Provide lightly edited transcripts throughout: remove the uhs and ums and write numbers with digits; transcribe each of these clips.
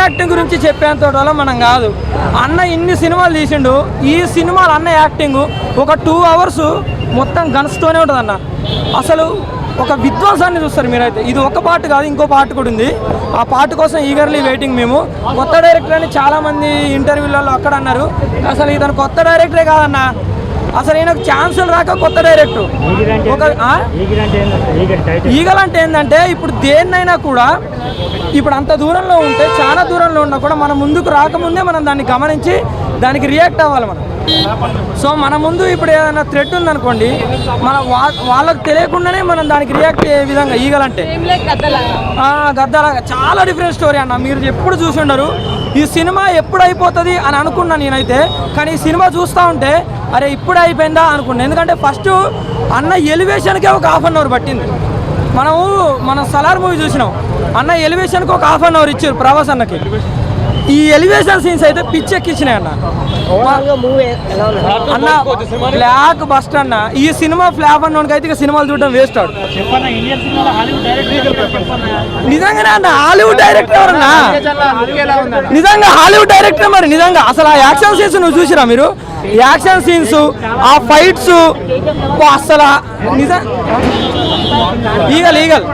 Acting గురించి చెప్పేంత వల్ల మనం కాదు. అన్న ఇన్ని సినిమాలు తీసిండు, ఈ సినిమాలు అన్న యాక్టింగ్ ఒక 2 hours మొత్తం గన్స్తోనే ఉంటుంది అన్న. అసలు ఒక విధ్వంసాన్ని చూస్తారు మీరైతే. ఇది ఒక పార్ట్ కాదు, ఇంకో పార్ట్ కూడా ఉంది. ఆ పార్ట్ కోసం ఈగర్లీ వెయిటింగ్ మేము. కొత్త డైరెక్టర్ అని చాలామంది ఇంటర్వ్యూలలో అక్కడ అన్నారు. అసలు ఇతను కొత్త డైరెక్టరే కాదన్న, అసలు ఈయనకు ఛాన్సులు రాక కొత్త డైరెక్టర్. ఒక ఈగల్ అంటే ఏంటంటే ఇప్పుడు దేన్నైనా కూడా ఇప్పుడు అంత దూరంలో ఉంటే, చాలా దూరంలో ఉన్నా కూడా మన ముందుకు రాకముందే మనం దాన్ని గమనించి దానికి రియాక్ట్ అవ్వాలి మనం. సో మన ముందు ఇప్పుడు ఏదైనా థ్రెట్ ఉందనుకోండి, మన వాళ్ళకు తెలియకుండానే మనం దానికి రియాక్ట్ అయ్యే విధంగా ఈగలంటే గద్దలాగా చాలా డిఫరెంట్ స్టోరీ అన్న. మీరు ఎప్పుడు చూసి ఉండరు ఈ సినిమా ఎప్పుడు అయిపోతుంది అని అనుకున్నాను నేనైతే. కానీ ఈ సినిమా చూస్తూ ఉంటే అరే ఇప్పుడే అయిపోయిందా అనుకున్నాను. ఎందుకంటే ఫస్ట్ అన్న ఎలివేషన్కే ఒక 1/2 hour పట్టింది. మనం సలార్ మూవీ చూసినాం, అన్న ఎలివేషన్కి ఒక 1/2 hour ఇచ్చారు ప్రభాస్ అన్నకి. ఈ ఎలివేషన్ సీన్స్ అయితే పిచ్చెక్కిచ్చినాయి అన్న. బ్లాక్ బస్ట్ అన్న. ఈ సినిమా ఫ్లాప్ అన్నోడికి అయితే ఇక సినిమాలు చూడడం వేస్ట్ ఆడు. నిజంగానే అన్న హాలీవుడ్ డైరెక్టర్ ఎవరన్నా? నిజంగా హాలీవుడ్ డైరెక్టర్ మరి. నిజంగా అసలు ఆ యాక్షన్ సీన్స్ నువ్వు చూసిరా మీరు? యాక్షన్ సీన్స్, ఆ ఫైట్స్ అసలు నిజం ఈగల్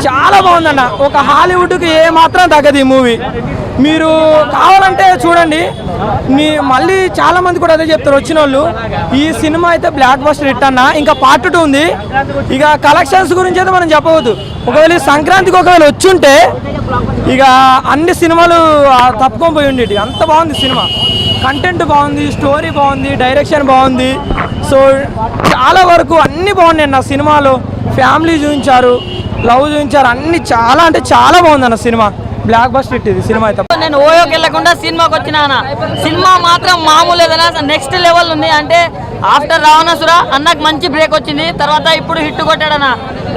చాలా బాగుందన్న. ఒక హాలీవుడ్కి ఏ మాత్రం తగ్గదు ఈ మూవీ. మీరు కావాలంటే చూడండి. మళ్ళీ చాలా మంది కూడా అదే చెప్తారు వచ్చిన వాళ్ళు. ఈ సినిమా అయితే బ్లాక్ బస్టర్ హిట్ అన్న. ఇంకా పార్ట్ 2 ఉంది. ఇక కలెక్షన్స్ గురించి అయితే మనం చెప్పవద్దు. ఒకవేళ సంక్రాంతికి ఒకవేళ వచ్చుంటే ఇక అన్ని సినిమాలు తప్పుకొని పోయి ఉండేవి. అంత బాగుంది సినిమా. కంటెంట్ బాగుంది, స్టోరీ బాగుంది, డైరెక్షన్ బాగుంది. సో చాలా వరకు అన్నీ బాగున్నాయి అన్న సినిమాలో. ఫ్యామిలీ చూపించారు, లవ్ చూపించారు, అన్ని చాలా అంటే చాలా బాగుంది అన్న సినిమా. బ్లాక్ బస్టర్ హిట్ ఇది సినిమా అయితే. నేను ఓయోకి వెళ్ళకుండా సినిమాకి వచ్చిన సినిమా మాత్రం మామూలు ఏదైనా నెక్స్ట్ లెవెల్ ఉంది. అంటే ఆఫ్టర్ రావణాసుర అన్నకు మంచి బ్రేక్ వచ్చింది. తర్వాత ఇప్పుడు హిట్ కొట్టాడన్న.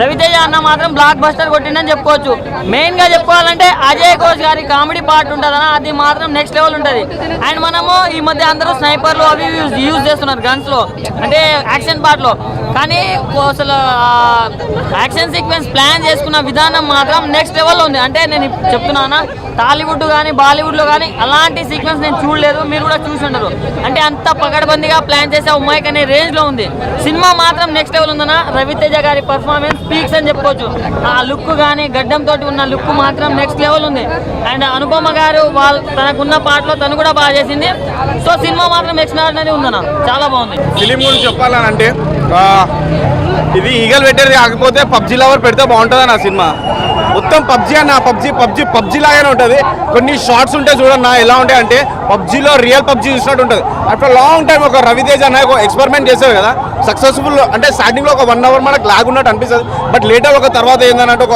రవితేజ అన్న మాత్రం బ్లాక్ బస్టర్ కొట్టిండని చెప్పుకోవచ్చు. మెయిన్గా చెప్పుకోవాలంటే అజయ్ ఘోష్ గారి కామెడీ పార్ట్ ఉంటుందన్న, అది మాత్రం నెక్స్ట్ లెవెల్ ఉంటుంది. అండ్ మనము ఈ మధ్య అందరూ స్నైపర్లు అవి యూజ్ చేస్తున్నారు గన్స్లో, అంటే యాక్షన్ పార్ట్లో. కానీ అసలు యాక్షన్ సీక్వెన్స్ ప్లాన్ చేసుకున్న విధానం మాత్రం నెక్స్ట్ లెవెల్లో ఉంది. అంటే నేను చెప్తున్నానా, టాలీవుడ్ కానీ బాలీవుడ్లో కానీ అలాంటి సీక్వెన్స్ నేను చూడలేదు. మీరు కూడా చూసి ఉండరు. అంటే అంత పకడ్బందీగా ప్లాన్ చేసే ఉమ్మాయిక్ అనే రేంజ్లో ఉంది సినిమా. మాత్రం నెక్స్ట్ లెవెల్ ఉందన్న. రవితేజ గారి పర్ఫార్మెన్స్ పీక్స్ అని చెప్పుకోవచ్చు. ఆ లుక్ కానీ గడ్డంతో ఉన్న లుక్ మాత్రం నెక్స్ట్ లెవెల్ ఉంది. అండ్ అనుపమ గారు తనకున్న పాటలో తను కూడా బాగా చేసింది. సో సినిమా మాత్రం ఎక్స్ట్రాడినరీ ఉందన్న, చాలా బాగుంది. ఫిలిం గురించి చెప్పాలనంటే ఇది ఈగల్ పెట్టేది కాకపోతే పబ్జీ లవర్ పెడితే బాగుంటుంది అన్న సినిమా. మొత్తం పబ్జీ అన్న, పబ్జీ లాగానే ఉంటుంది. కొన్ని షార్ట్స్ ఉంటాయి చూడన్నా, ఎలా ఉంటాయి అంటే పబ్జీలో రియల్ పబ్జీ చూసినట్టు ఉంటుంది. ఆఫ్టర్ లాంగ్ టైం ఒక రవితేజ అన్న ఒక ఎక్స్పెరిమెంట్ చేసేది కదా, సక్సెస్ఫుల్. అంటే స్టార్టింగ్లో ఒక 1 hour మనకు లాగ్ ఉన్నట్టు అనిపిస్తుంది. బట్ లేటర్ ఒక తర్వాత ఏంటంటే ఒక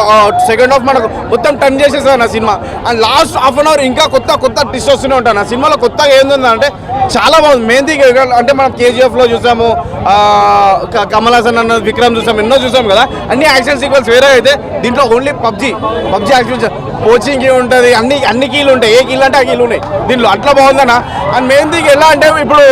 సెకండ్ హాఫ్ మనకు మొత్తం టర్న్ చేసేస్తుంది నా సినిమా. అండ్ లాస్ట్ 1/2 hour ఇంకా కొత్త ట్విస్ట్ వస్తూనే ఉంటాను. నా సినిమాలో కొత్తగా ఏంటంటే చాలా బాగుంది. మెయిన్ థింగ్ అంటే మనం కేజీఎఫ్లో చూసాము, కమల్ హాసన్ అన్న విక్రమ్ చూసాము, ఎన్నో చూసాము కదా. అన్ని యాక్షన్ సీక్వెన్స్ వేరే అయితే దీంట్లో ఓన్లీ పబ్జీ యాక్షన్ కోచింగ్ ఉంటుంది. అన్ని కీలు ఉంటాయి. ఏ కీలు అంటే ఆ కీలు ఉన్నాయి దీంట్లో. అట్లా బాగుందన్న. అండ్ మెయిన్ థింగ్ ఎలా అంటే ఇప్పుడు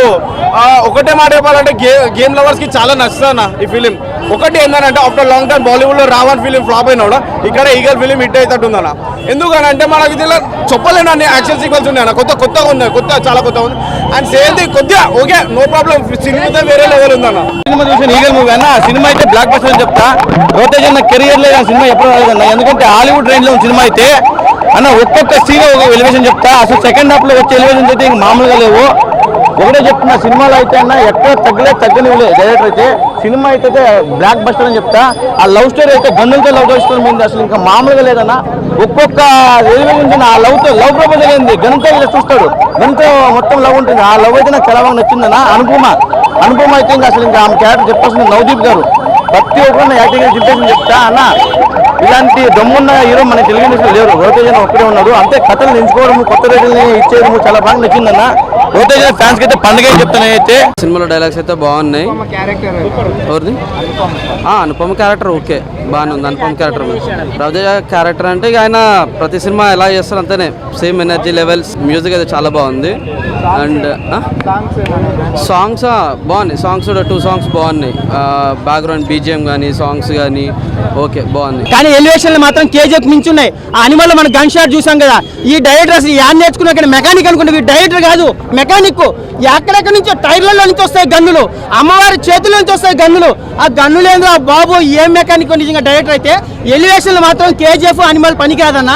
ఒకటే మాట చెప్పాలంటే గేమ్ లవర్స్కి చాలా నచ్చుతుందన్న ఈ ఫిలిం. ఒకటి ఏంటంటే ఆఫ్టర్ లాంగ్ టైం బాలీవుడ్లో రావణ్ ఫిలిం ఫ్లాప్ అయినా కూడా ఇక్కడ ఈగల్ ఫిలిం హిట్ అవుతుందన్న. ఎందుకనంటే మనకి దీనిలో చెప్పలేను అన్ని యాక్షన్ సీక్వెన్స్ ఉన్నాయన్న. కొత్తగా ఉన్నాయి, చాలా కొత్తగా ఉంది. అండ్ సేమ్ థింగ్ కొద్దిగా ఓకే, నో ప్రాబ్లం. సినిమా వేరే లెవెల్ ఉందన్న. సినిమా చూసిన ఈగల్ మూవీ అన్న. సినిమా అయితే బ్లాక్ బస్టర్ అని చెప్తా. రవితేజ అన్న కెరియర్ లేదు సినిమా ఎప్పుడు రాలేదన్న. ఎందుకంటే హాలీవుడ్ రేంజ్ లో సినిమా అయితే అన్న ఒక్కొక్క సీన్ ఒక ఎలివేషన్ చెప్తా. అసలు సెకండ్ హాఫ్ లో వచ్చే ఎలివేషన్స్ అయితే ఇంక మామూలుగా లేవు. ఒకటే చెప్తున్నా, సినిమాలో అయితే అన్న ఎక్కడ తగ్గనివ్వలేదు డైరెక్టర్ అయితే. సినిమా అయితే బ్లాక్ బస్టర్ అని చెప్తా. ఆ లవ్ స్టోరీ అయితే గన్నులతో లవ్ స్టోరీ మీద అసలు ఇంకా మామూలుగా లేదన్న. ఒక్కొక్క ఎలివేషన్ ఆ లవ్ ప్రపోజల్ ఏంది, గన్తో చూస్తాడు, గన్తో మొత్తం లవ్ ఉంటుంది. ఆ లవ్ అయితే నాకు చాలా బాగా నచ్చిందన్న. అనుపమ అయితే ఇంకా అసలు ఇంకా ఆమె క్యారెక్టర్ చెప్పాల్సింది. నవదీప్ గారు ప్రతి ఒక్కరిని యాక్టింగ్ దింపేసి చెప్తా అన్న. ఇలాంటి దమ్మున్న హీరో మన తెలుగు ఇండస్ట్రీలో లేరు. రవితేజ ఒక్కడే ఉన్నాడు. అంతే కథలు ఎంచుకోవడం, కొత్త రేటుల్ని ఇచ్చేయడం చాలా బాగా నచ్చిందన్న. రవితేజ ఫ్యాన్స్ అయితే పండుగ చెప్తాను. అయితే సినిమాలో డైలాగ్స్ అయితే బాగున్నాయి. ఎవరిది? అనుపమ క్యారెక్టర్ ఓకే, బాగానే ఉంది. అనుపమ క్యారెక్టర్, రవితేజ క్యారెక్టర్ అంటే ఇక ఆయన ప్రతి సినిమా ఎలా చేస్తారు అంతేనే, సేమ్ ఎనర్జీ లెవెల్స్. మ్యూజిక్ అయితే చాలా బాగుంది. అండ్ సాంగ్స్ బాగున్నాయి. సాంగ్స్ కూడా 2 songs బాగున్నాయి. బ్యాక్గ్రౌండ్ బీజిఎం కానీ సాంగ్స్ కానీ ఓకే బాగుంది. కానీ ఎలివేషన్లు మాత్రం కేజీఎఫ్ మించున్నాయి. ఆ అనిమల్ మన గన్ షాట్ చూసాం కదా. ఈ డైరెక్టర్ అసలు యాడ్ నేర్చుకున్నా కానీ మెకానిక్ అనుకుంటే వీడు డైరెక్టర్ కాదు, మెకానిక్. ఎక్కడెక్కడి నుంచో టైర్లలో నుంచి వస్తాయి గన్నులు, అమ్మవారి చేతుల నుంచి వస్తాయి గన్నులు. ఆ గన్నులు ఏందో ఆ బాబు ఏం మెకానిక్ నిజంగా డైరెక్టర్ అయితే. ఎలివేషన్లు మాత్రం కేజీఎఫ్ అనిమల్ పని కాదన్న.